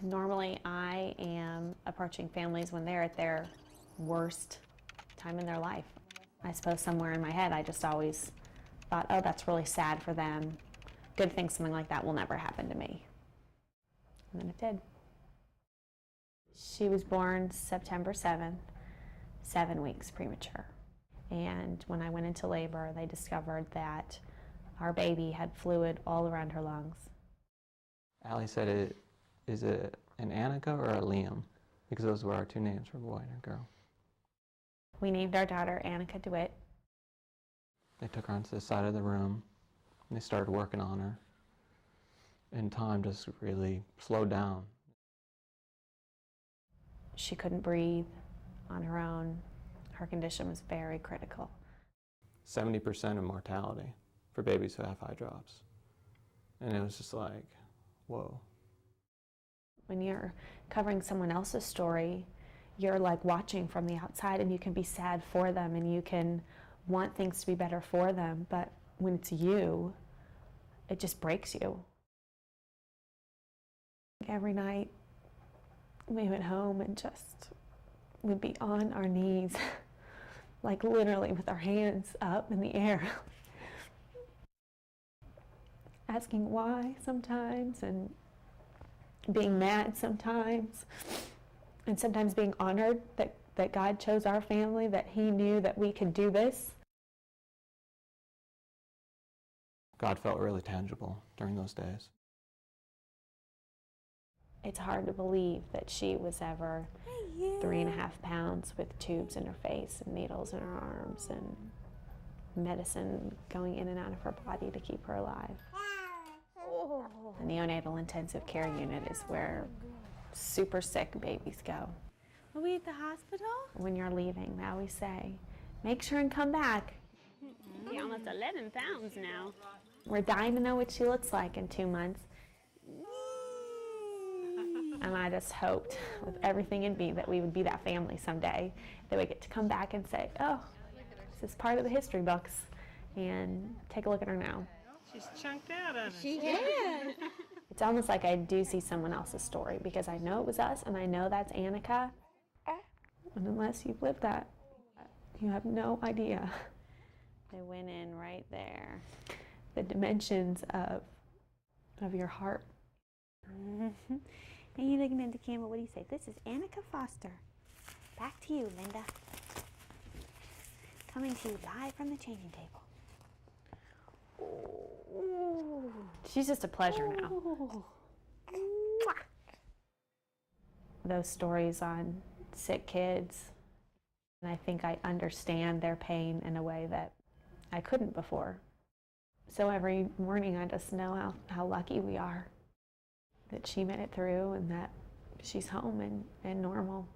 Normally, I am approaching families when they're at their worst time in their life. I suppose somewhere in my head, I just always thought, oh, that's really sad for them. Good thing something like that will never happen to me. And then it did. She was born September 7th, 7 weeks premature. And when I went into labor, they discovered that our baby had fluid all around her lungs. Allie said, is it an Anaka or a Liam? Because those were our two names for a boy and a girl. We named our daughter Anaka DeWitt. They took her onto the side of the room and they started working on her. And time just really slowed down. She couldn't breathe on her own. Her condition was very critical. 70% of mortality for babies who have eye drops. And it was just like, whoa. When you're covering someone else's story, you're like watching from the outside, and you can be sad for them and you can want things to be better for them, but when it's you, it just breaks you. Every night we went home and just would be on our knees, like literally with our hands up in the air, asking why sometimes, and being mad sometimes, and sometimes being honored that God chose our family, that He knew that we could do this. God felt really tangible during those days. It's hard to believe that she was ever 3.5 pounds with tubes in her face and needles in her arms and medicine going in and out of her body to keep her alive. The neonatal intensive care unit is where super sick babies go. Are we at the hospital? When you're leaving, they always say, make sure and come back. You're almost 11 pounds now. We're dying to know what she looks like in 2 months. And I just hoped with everything in me that we would be that family someday, that we get to come back and say, oh, this is part of the history books, and take a look at her now. She's chunked out on it. She can. It's almost like I do see someone else's story, because I know it was us, and I know that's Anaka. And unless you've lived that, you have no idea. They went in right there. The dimensions of your heart. And you're looking at the camera, what do you say? This is Anaka Foster. Back to you, Linda. Coming to you live from the changing table. Ooh. She's just a pleasure now. Mwah. Those stories on sick kids, and I think I understand their pain in a way that I couldn't before. So every morning I just know how lucky we are that she made it through and that she's home and normal.